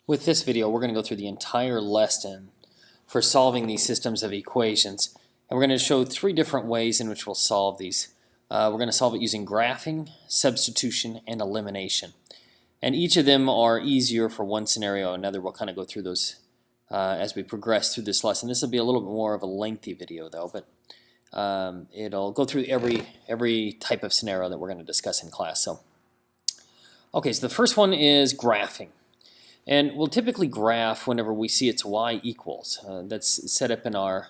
With this video, we're going to go through the entire lesson for solving these systems of equations. And we're going to show three different ways in which we'll solve these. We're going to solve it using graphing, substitution, and elimination. And each of them are easier for one scenario or another. We'll kind of go through those as we progress through this lesson. This will be a little bit more of a lengthy video though, but it'll go through every type of scenario that we're going to discuss in class. So the first one is graphing. And we'll typically graph whenever we see its y equals. That's set up in our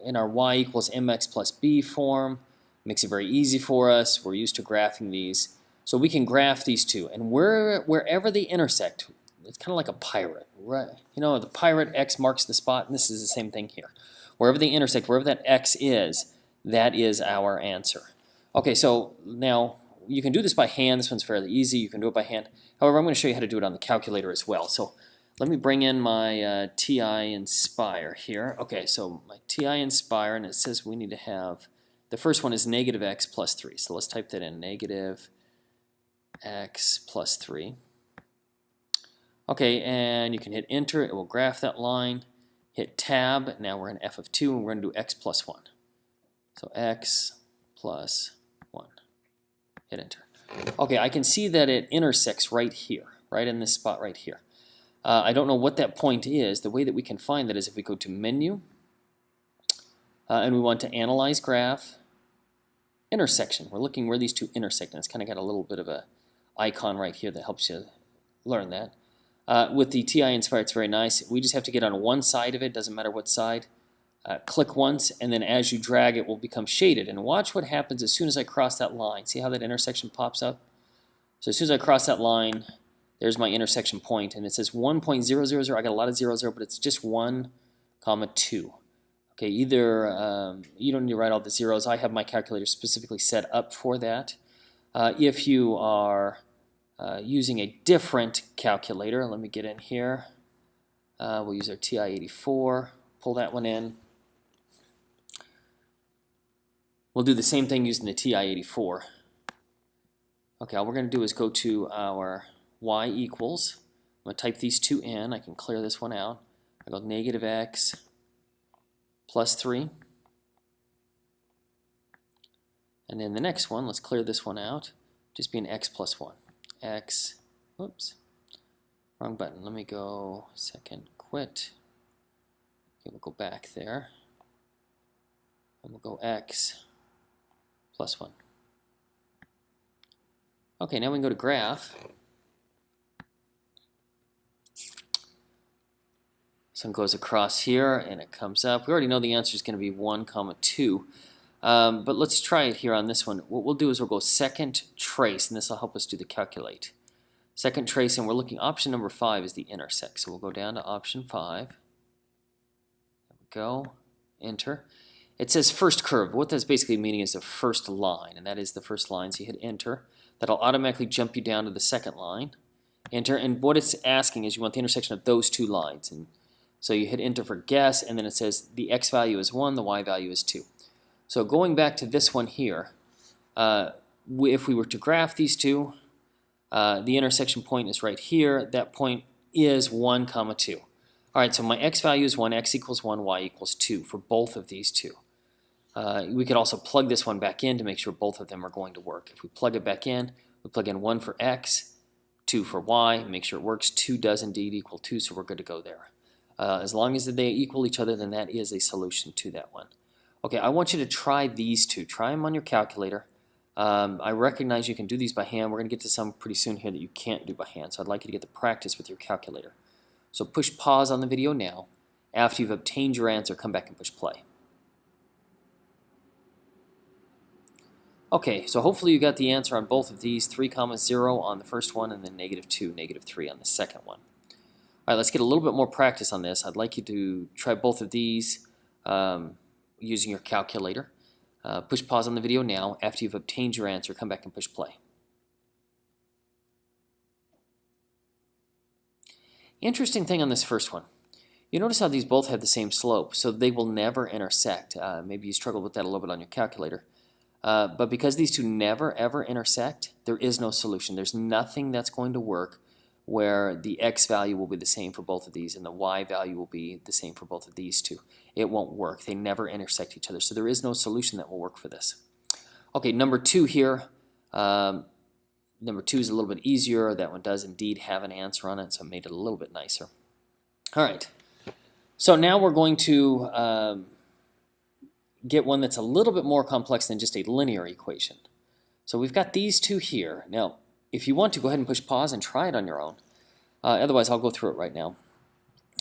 y equals mx plus b form. Makes it very easy for us. We're used to graphing these. So we can graph these two. And wherever they intersect, it's kind of like a pirate. Right? You know, the pirate X marks the spot, and this is the same thing here. Wherever they intersect, wherever that X is, that is our answer. Okay, so now you can do this by hand. This one's fairly easy. You can do it by hand. However, I'm going to show you how to do it on the calculator as well. So let me bring in my TI Inspire here. Okay, so my TI Inspire, and it says we need to have, the first one is negative x plus 3. So let's type that in, negative x plus 3. Okay, and you can hit enter. It will graph that line. Hit tab. Now we're in f of 2, and we're going to do x plus 1. So x plus 1. Hit enter. Okay, I can see that it intersects right here, right in this spot right here. I don't know what that point is. The way that we can find that is if we go to Menu, and we want to Analyze Graph, Intersection. We're looking where these two intersect, and it's kind of got a little bit of a icon right here that helps you learn that. With the TI Inspire, it's very nice. We just have to get on one side of it, doesn't matter what side. Click once, and then as you drag it will become shaded. And watch what happens as soon as I cross that line. See how that intersection pops up? So as soon as I cross that line, there's my intersection point, and it says 1.000. I got a lot of zeros there, but it's just 1, 2. Okay, either you don't need to write all the zeros. I have my calculator specifically set up for that. If you are using a different calculator, let me get in here. We'll use our TI-84. Pull that one in. We'll do the same thing using the TI-84. Okay, all we're going to do is go to our y equals. I'm going to type these two in. I can clear this one out. I go negative x plus 3. And then the next one, let's clear this one out. Just be an x plus 1. X, whoops, wrong button. Let me go second, quit. Okay, we'll go back there. And we'll go x plus 1. Okay, now we can go to graph. This one goes across here and it comes up. We already know the answer is going to be 1, 2. But let's try it here on this one. What we'll do is we'll go second trace, and this will help us do the calculate. Second trace, and we're looking, option number 5 is the intersect. So we'll go down to option 5. There we go. Enter. It says first curve. What that's basically meaning is the first line, and that is the first line. So you hit enter. That'll automatically jump you down to the second line. Enter, and what it's asking is you want the intersection of those two lines. And so you hit enter for guess, and then it says the x value is 1, the y value is 2. So going back to this one here, if we were to graph these two, the intersection point is right here. That point is 1, 2. All right, so my x value is 1, x equals 1, y equals 2 for both of these two. We could also plug this one back in to make sure both of them are going to work. If we plug it back in, we plug in 1 for x, 2 for y, make sure it works. 2 does indeed equal 2, so we're good to go there. As long as they equal each other, then that is a solution to that one. Okay, I want you to try these two. Try them on your calculator. I recognize you can do these by hand. We're going to get to some pretty soon here that you can't do by hand, so I'd like you to get the practice with your calculator. So push pause on the video now. After you've obtained your answer, come back and push play. Okay, so hopefully you got the answer on both of these, 3, 0 on the first one, and then -2, -3 on the second one. All right, let's get a little bit more practice on this. I'd like you to try both of these using your calculator. Push pause on the video now. After you've obtained your answer, come back and push play. Interesting thing on this first one. You notice how these both have the same slope, so they will never intersect. Maybe you struggled with that a little bit on your calculator. But because these two never ever intersect, there is no solution. There's nothing that's going to work where the x value will be the same for both of these and the y value will be the same for both of these two. It won't work. They never intersect each other. So there is no solution that will work for this. Okay, number 2 here. Number 2 is a little bit easier. That one does indeed have an answer on it, so it made it a little bit nicer. All right. So now we're going to get one that's a little bit more complex than just a linear equation. So we've got these two here. Now, if you want to, go ahead and push pause and try it on your own. Otherwise, I'll go through it right now.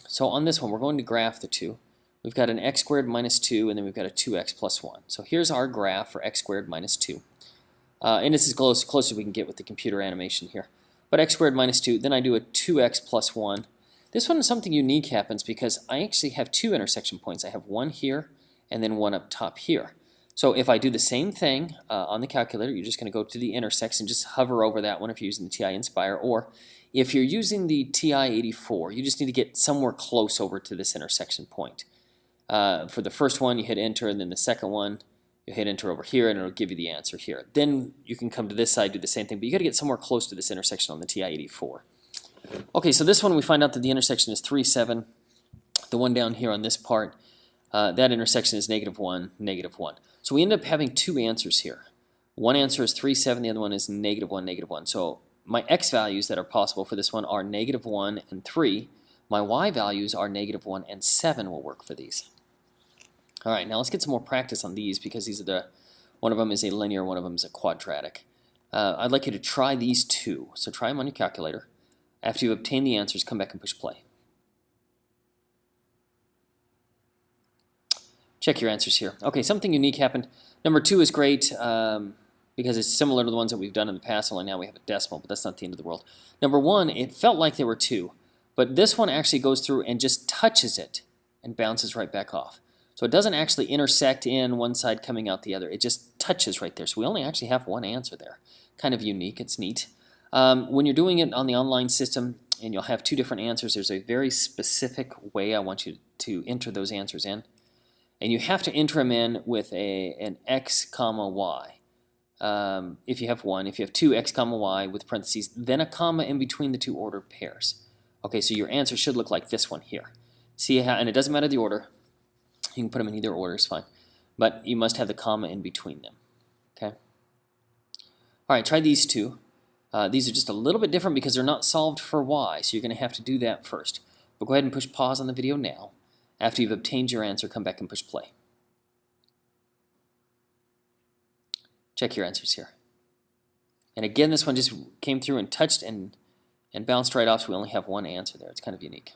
So on this one, we're going to graph the two. We've got an x squared minus 2, and then we've got a 2x plus 1. So here's our graph for x squared minus 2. And this is close as we can get with the computer animation here. But x squared minus 2, then I do a 2x plus 1. This one, something unique happens because I actually have two intersection points. I have one here and then one up top here. So if I do the same thing on the calculator, you're just going to go to the intersects and just hover over that one if you're using the TI Inspire. Or if you're using the TI-84, you just need to get somewhere close over to this intersection point. For the first one, you hit enter, and then the second one, you hit enter over here, and it'll give you the answer here. Then you can come to this side, do the same thing, but you got to get somewhere close to this intersection on the TI-84. Okay, so this one we find out that the intersection is 3, 7. The one down here on this part, that intersection is -1, -1. So we end up having two answers here. One answer is 3, 7, the other one is -1, -1. So my x values that are possible for this one are -1 and 3. My y values are -1 and 7 will work for these. All right, now let's get some more practice on these because these are one of them is a linear, one of them is a quadratic. I'd like you to try these two. So try them on your calculator. After you obtain the answers, come back and push play. Check your answers here. Okay, something unique happened. Number 2 is great because it's similar to the ones that we've done in the past, only now we have a decimal, but that's not the end of the world. Number 1, it felt like there were 2, but this one actually goes through and just touches it and bounces right back off. So it doesn't actually intersect in one side coming out the other. It just touches right there. So we only actually have one answer there. Kind of unique. It's neat. When you're doing it on the online system and you'll have two different answers, there's a very specific way I want you to enter those answers in. And you have to enter them in with an x comma y. If you have one, if you have two x comma y with parentheses, then a comma in between the two ordered pairs. Okay, so your answer should look like this one here. See how, and it doesn't matter the order. You can put them in either order, it's fine. But you must have the comma in between them. Okay. All right, try these two. These are just a little bit different because they're not solved for y, so you're going to have to do that first. But go ahead and push pause on the video now. After you've obtained your answer, come back and push play. Check your answers here. And again, this one just came through and touched and bounced right off, so we only have one answer there. It's kind of unique.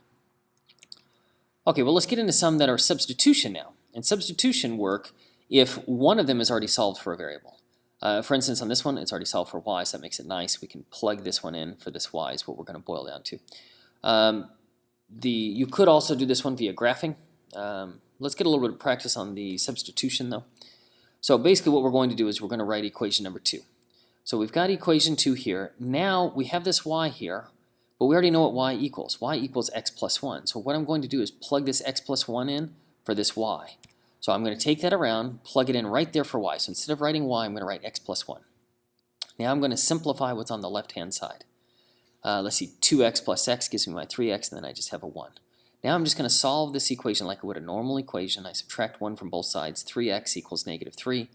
Okay, well, let's get into some that are substitution now. And substitution work if one of them is already solved for a variable. For instance, on this one, it's already solved for y, so that makes it nice. We can plug this one in for this y is what we're going to boil down to. You could also do this one via graphing. Let's get a little bit of practice on the substitution, though. So basically what we're going to do is we're going to write equation number 2. So we've got equation 2 here. Now we have this y here, but we already know what y equals. Y equals x plus 1. So what I'm going to do is plug this x plus 1 in for this y. So I'm going to take that around, plug it in right there for y. So instead of writing y, I'm going to write x plus 1. Now I'm going to simplify what's on the left-hand side. Let's see, 2x plus x gives me my 3x, and then I just have a 1. Now I'm just going to solve this equation like I would a normal equation. I subtract 1 from both sides. 3x equals -3.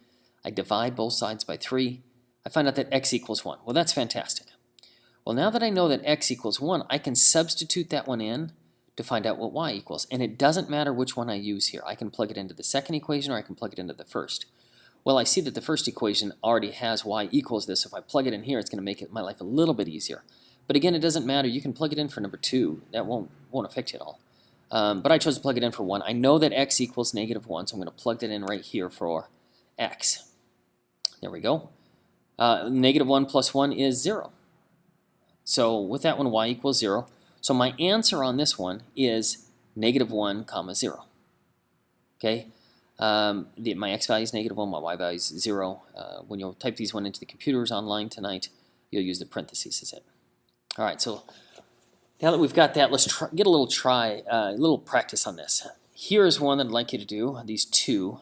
I divide both sides by 3. I find out that x equals 1. Well, that's fantastic. Well, now that I know that x equals 1, I can substitute that one in to find out what y equals. And it doesn't matter which one I use here. I can plug it into the second equation or I can plug it into the first. Well, I see that the first equation already has y equals this. So if I plug it in here, it's going to make my life a little bit easier. But again, it doesn't matter. You can plug it in for number 2. That won't affect you at all. But I chose to plug it in for 1. I know that x equals -1, so I'm going to plug that in right here for x. There we go. -1 plus 1 is 0. So with that one, y equals 0. So my answer on this one is -1, 0. Okay. My x value is -1, my y value is 0. When you'll type these one into the computers online tonight, you'll use the parentheses as it. All right, so now that we've got that, let's get a little practice on this. Here's one that I'd like you to do, these two.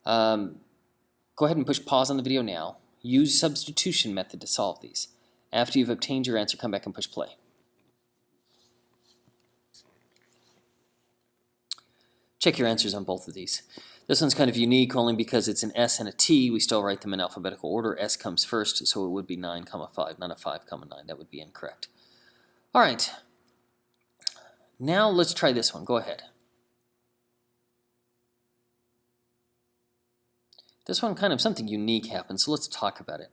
Go ahead and push pause on the video now. Use substitution method to solve these. After you've obtained your answer, come back and push play. Check your answers on both of these. This one's kind of unique only because it's an S and a T. We still write them in alphabetical order. S comes first, so it would be 9, 5, not a 5, 9. That would be incorrect. All right. Now let's try this one. Go ahead. This one kind of something unique happens, so let's talk about it.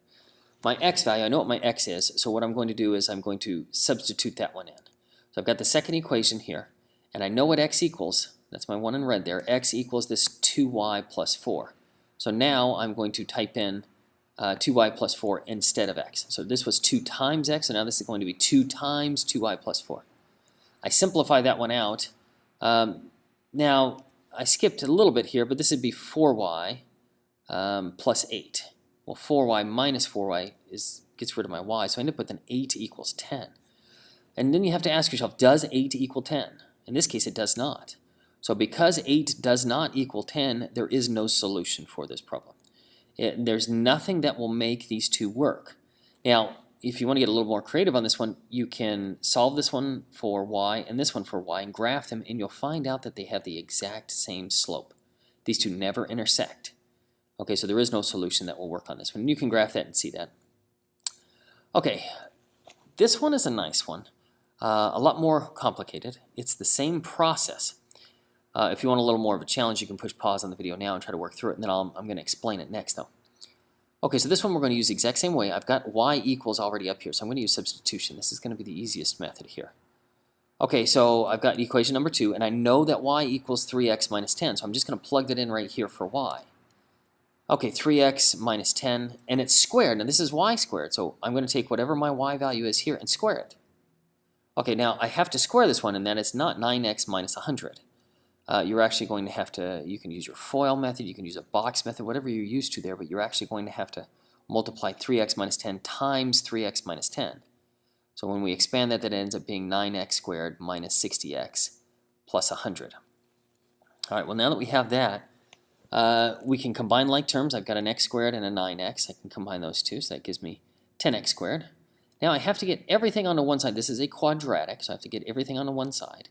My x value, I know what my x is, so what I'm going to do is I'm going to substitute that one in. So I've got the second equation here, and I know what x equals. That's my one in red there. X equals this 2y plus 4. So now I'm going to type in 2y plus 4 instead of x. So this was 2 times x, so now this is going to be 2 times 2y plus 4. I simplify that one out. Now, I skipped a little bit here, but this would be 4y plus 8. Well, 4y minus 4y gets rid of my y, so I end up with an 8 equals 10. And then you have to ask yourself, does 8 equal 10? In this case, it does not. So because 8 does not equal 10, there is no solution for this problem. There's nothing that will make these two work. Now, if you want to get a little more creative on this one, you can solve this one for y and this one for y and graph them, and you'll find out that they have the exact same slope. These two never intersect. Okay, so there is no solution that will work on this one. You can graph that and see that. Okay, this one is a nice one. A lot more complicated. It's the same process. If you want a little more of a challenge, you can push pause on the video now and try to work through it, and then I'm going to explain it next, though. Okay, so this one we're going to use the exact same way. I've got y equals already up here, so I'm going to use substitution. This is going to be the easiest method here. Okay, so I've got equation number 2, and I know that y equals 3x minus 10, so I'm just going to plug that in right here for y. Okay, 3x minus 10, and it's squared. Now this is y squared, so I'm going to take whatever my y value is here and square it. Okay, now I have to square this one, and then it's not 9x minus 100. You're actually going to have to, you can use your FOIL method, you can use a box method, whatever you're used to there, but you're actually going to have to multiply 3x minus 10 times 3x minus 10. So when we expand that, that ends up being 9x squared minus 60x plus 100. All right, well now that we have that, we can combine like terms. I've got an x squared and a 9x. I can combine those two, so that gives me 10x squared. Now I have to get everything onto one side. This is a quadratic, so I have to get everything onto one side.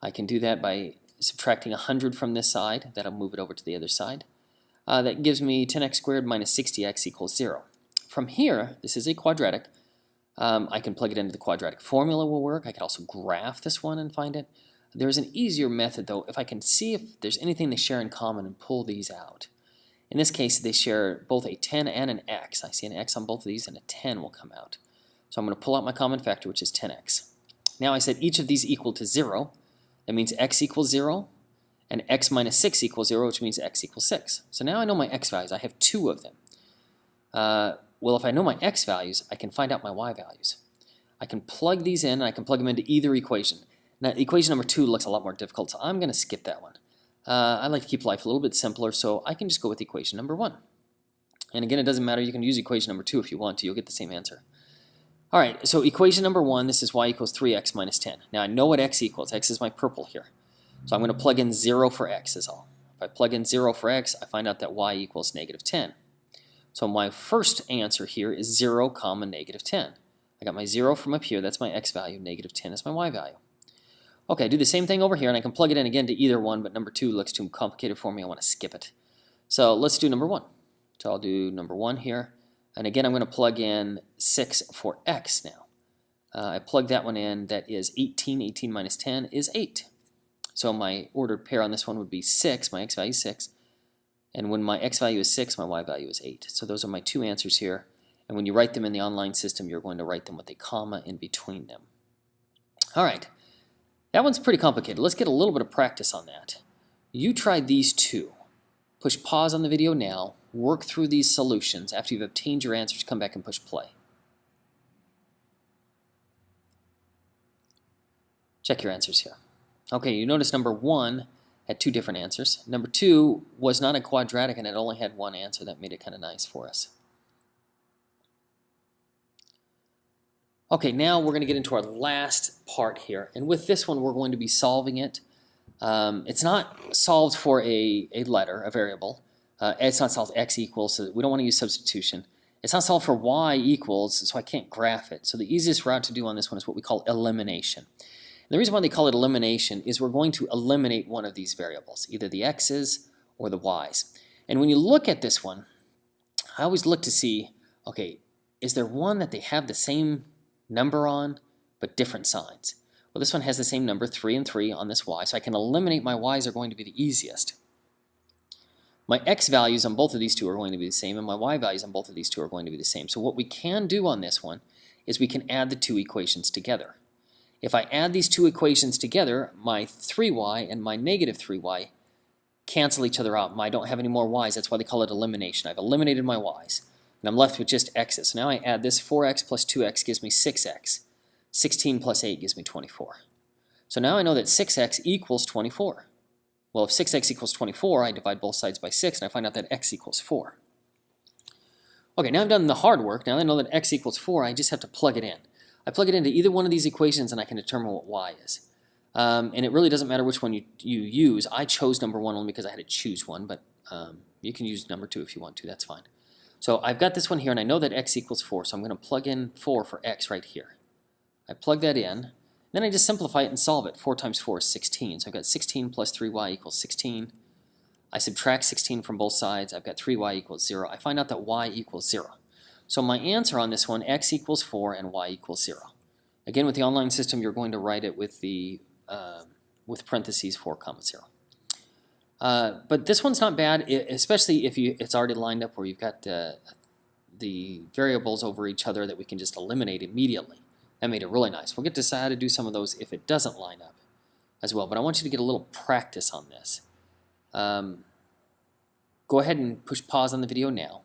I can do that by subtracting 100 from this side. That'll move it over to the other side. That gives me 10x squared minus 60x equals 0. From here, this is a quadratic. I can plug it into the quadratic formula will work. I can also graph this one and find it. There's an easier method, though, if I can see if there's anything they share in common and pull these out. In this case, they share both a 10 and an x. I see an x on both of these, and a 10 will come out. So I'm going to pull out my common factor, which is 10x. Now I said each of these equal to 0. That means x equals 0, and x minus 6 equals 0, which means x equals 6. So now I know my x values. I have 2 of them. Well, if I know my x values, I can find out my y values. I can plug these in, and I can plug them into either equation. Now, equation number 2 looks a lot more difficult, so I'm going to skip that one. I like to keep life a little bit simpler, so I can just go with equation number 1. And again, it doesn't matter. You can use equation number 2 if you want to. You'll get the same answer. All right, so equation number 1, this is y equals 3x minus 10. Now I know what x equals. X is my purple here. So I'm going to plug in 0 for x is all. If I plug in 0 for x, I find out that y equals negative 10. So my first answer here is 0 comma negative 10. I got my 0 from up here. That's my x value. Negative 10 is my y value. Okay, I do the same thing over here, and I can plug it in again to either one, but number 2 looks too complicated for me. I want to skip it. So let's do number 1. So I'll do number 1 here. And again, I'm going to plug in 6 for x now. I plug that one in. That is 18. 18 minus 10 is 8. So my ordered pair on this one would be 6. My x value is 6. And when my x value is 6, my y value is 8. So those are my 2 answers here. And when you write them in the online system, you're going to write them with a comma in between them. All right. That one's pretty complicated. Let's get a little bit of practice on that. You tried these 2. Push pause on the video now. Work through these solutions. After you've obtained your answers, come back and push play. Check your answers here. Okay, you notice number 1 had 2 different answers. Number 2 was not a quadratic and it only had 1 answer. That made it kind of nice for us. Okay, now we're going to get into our last part here. And with this one, we're going to be solving it. It's not solved for a letter, a variable. It's not solved x equals, so we don't want to use substitution. It's not solved for y equals, so I can't graph it. So the easiest route to do on this one is what we call elimination. And the reason why they call it elimination is we're going to eliminate one of these variables, either the x's or the y's. And when you look at this one, I always look to see, okay, is there one that they have the same number on but different signs? Well, this one has the same number, 3 and 3 on this y, so I can eliminate my y's are going to be the easiest. My x values on both of these two are going to be the same, and my y values on both of these two are going to be the same. So what we can do on this one is we can add the two equations together. If I add these two equations together, my 3y and my negative 3y cancel each other out. I don't have any more y's. That's why they call it elimination. I've eliminated my y's, and I'm left with just x's. So now I add this 4x plus 2x gives me 6x. 16 plus 8 gives me 24. So now I know that 6x equals 24. Well, if 6x equals 24, I divide both sides by 6, and I find out that x equals 4. Okay, now I've done the hard work. Now I know that x equals 4, I just have to plug it in. I plug it into either one of these equations, and I can determine what y is. And it really doesn't matter which one you use. I chose number 1 only because I had to choose one, but you can use number 2 if you want to. That's fine. So I've got this one here, and I know that x equals 4, so I'm going to plug in 4 for x right here. I plug that in, then I just simplify it and solve it. 4 times 4 is 16, so I've got 16 plus 3y equals 16. I subtract 16 from both sides. I've got 3y equals 0. I find out that y equals 0. So my answer on this one, x equals 4 and y equals 0. Again, with the online system, you're going to write it with the with parentheses 4, 0. But this one's not bad, especially if it's already lined up where you've got the variables over each other that we can just eliminate immediately. That made it really nice. We'll get to decide how to do some of those if it doesn't line up as well. But I want you to get a little practice on this. Go ahead and push pause on the video now.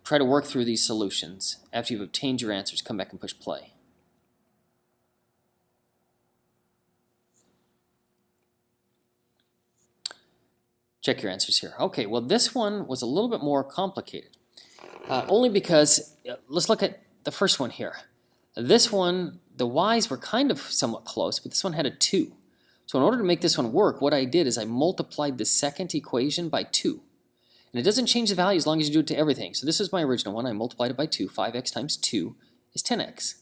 Try to work through these solutions. After you've obtained your answers, come back and push play. Check your answers here. Okay, well this one was a little bit more complicated. Only because, let's look at the first one here. This one, the y's were kind of somewhat close, but this one had a 2. So in order to make this one work, what I did is I multiplied the second equation by 2. And it doesn't change the value as long as you do it to everything. So this is my original one. I multiplied it by 2. 5x times 2 is 10x.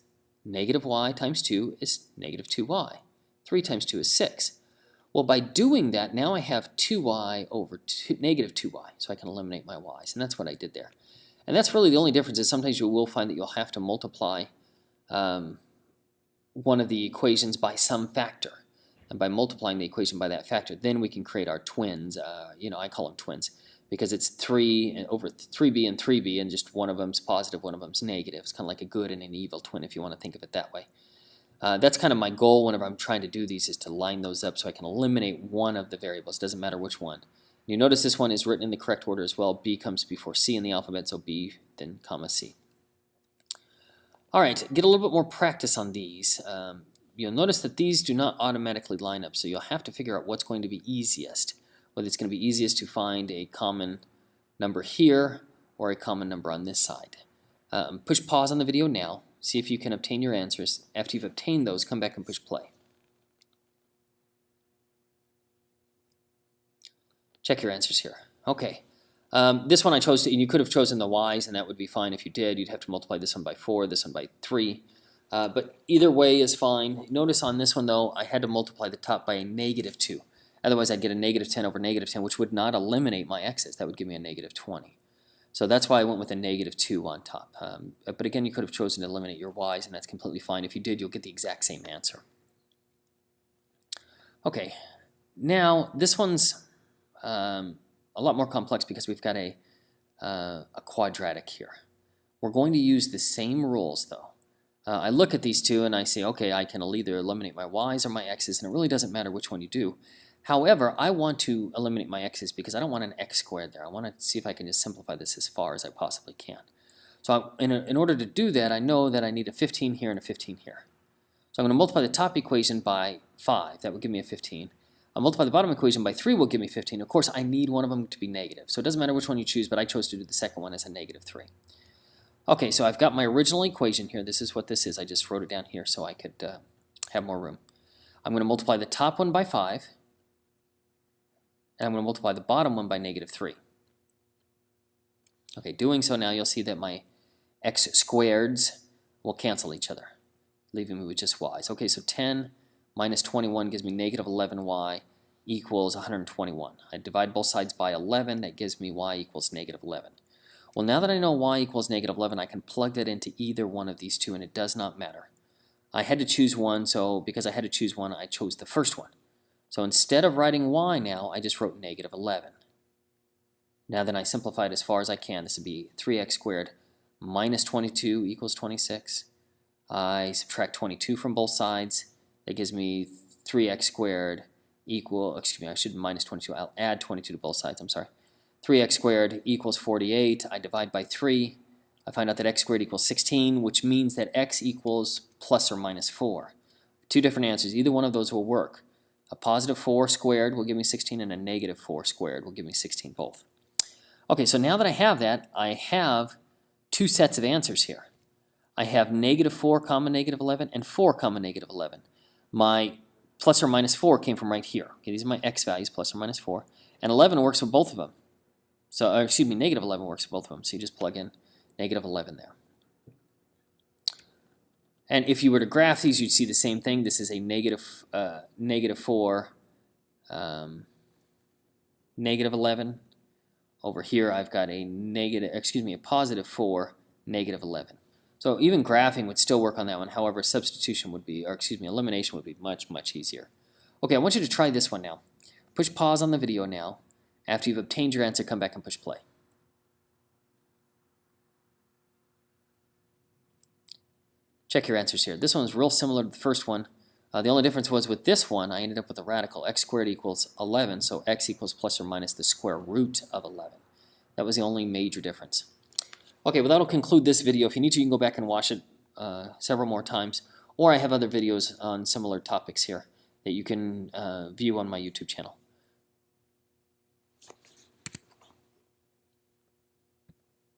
Negative y times 2 is negative 2y. 3 times 2 is 6. Well, by doing that, now I have 2y over negative 2y, so I can eliminate my y's. And that's what I did there. And that's really the only difference is sometimes you will find that you'll have to multiply one of the equations by some factor. And by multiplying the equation by that factor, then we can create our twins. I call them twins because it's 3 over 3b and 3b, and just one of them's positive, one of them's negative. It's kind of like a good and an evil twin if you want to think of it that way. That's kind of my goal whenever I'm trying to do these, is to line those up so I can eliminate one of the variables. Doesn't matter which one. You notice this one is written in the correct order as well. B comes before C in the alphabet, so B, then comma C. All right, get a little bit more practice on these. You'll notice that these do not automatically line up, so you'll have to figure out what's going to be easiest. Whether it's going to be easiest to find a common number here or a common number on this side. Push pause on the video now. See if you can obtain your answers. After you've obtained those, come back and push play. Check your answers here. Okay. This one I chose, and you could have chosen the y's, and that would be fine if you did. You'd have to multiply this one by 4, this one by 3. But either way is fine. Notice on this one, though, I had to multiply the top by a negative 2. Otherwise, I'd get a negative 10 over negative 10, which would not eliminate my x's. That would give me a negative 20. So that's why I went with a negative 2 on top. But again, you could have chosen to eliminate your y's, and that's completely fine. If you did, you'll get the exact same answer. Okay, now this one's a lot more complex because we've got a quadratic here. We're going to use the same rules, though. I look at these two and I say, okay, I can either eliminate my y's or my x's, and it really doesn't matter which one you do. However, I want to eliminate my x's because I don't want an x squared there. I want to see if I can just simplify this as far as I possibly can. So in order to do that, I know that I need a 15 here and a 15 here. So I'm going to multiply the top equation by 5. That would give me a 15. I'll multiply the bottom equation by 3 will give me 15. Of course, I need one of them to be negative. So it doesn't matter which one you choose, but I chose to do the second one as a negative 3. Okay, so I've got my original equation here. This is what this is. I just wrote it down here so I could have more room. I'm going to multiply the top one by 5. And I'm going to multiply the bottom one by negative 3. Okay, doing so now, you'll see that my x squareds will cancel each other. leaving me with just y's. Okay, so 10 minus 21 gives me negative 11y equals 121. I divide both sides by 11. That gives me y equals negative 11. Well, now that I know y equals negative 11, I can plug that into either one of these two, and it does not matter. I had to choose one, so because I had to choose one, I chose the first one. So instead of writing y now, I just wrote negative 11. Now then I simplified as far as I can. This would be 3x squared minus 22 equals 26. I subtract 22 from both sides. That gives me 3x squared equal, excuse me, I should minus 22. I'll add 22 to both sides, I'm sorry. 3x squared equals 48. I divide by 3. I find out that x squared equals 16, which means that x equals plus or minus 4. Two different answers. Either one of those will work. A positive 4 squared will give me 16, and a negative 4 squared will give me 16 both. Okay, so now that I have that, I have two sets of answers here. I have negative 4 comma negative 11 and 4 comma negative 11. My plus or minus 4 came from right here. Okay, these are my x values, plus or minus 4. And 11 works for both of them. So, excuse me, negative 11 works for both of them. So you just plug in negative 11 there. And if you were to graph these, you'd see the same thing. This is a negative 4, negative 11. Over here, I've got a a positive 4, negative 11. So even graphing would still work on that one. However, substitution would be, or excuse me, elimination would be much, much easier. Okay, I want you to try this one now. Push pause on the video now. After you've obtained your answer, come back and push play. Check your answers here. This one's real similar to the first one. The only difference was with this one, I ended up with a radical. X squared equals 11, so x equals plus or minus the square root of 11. That was the only major difference. Okay, well, that'll conclude this video. If you need to, you can go back and watch it several more times. Or I have other videos on similar topics here that you can view on my YouTube channel.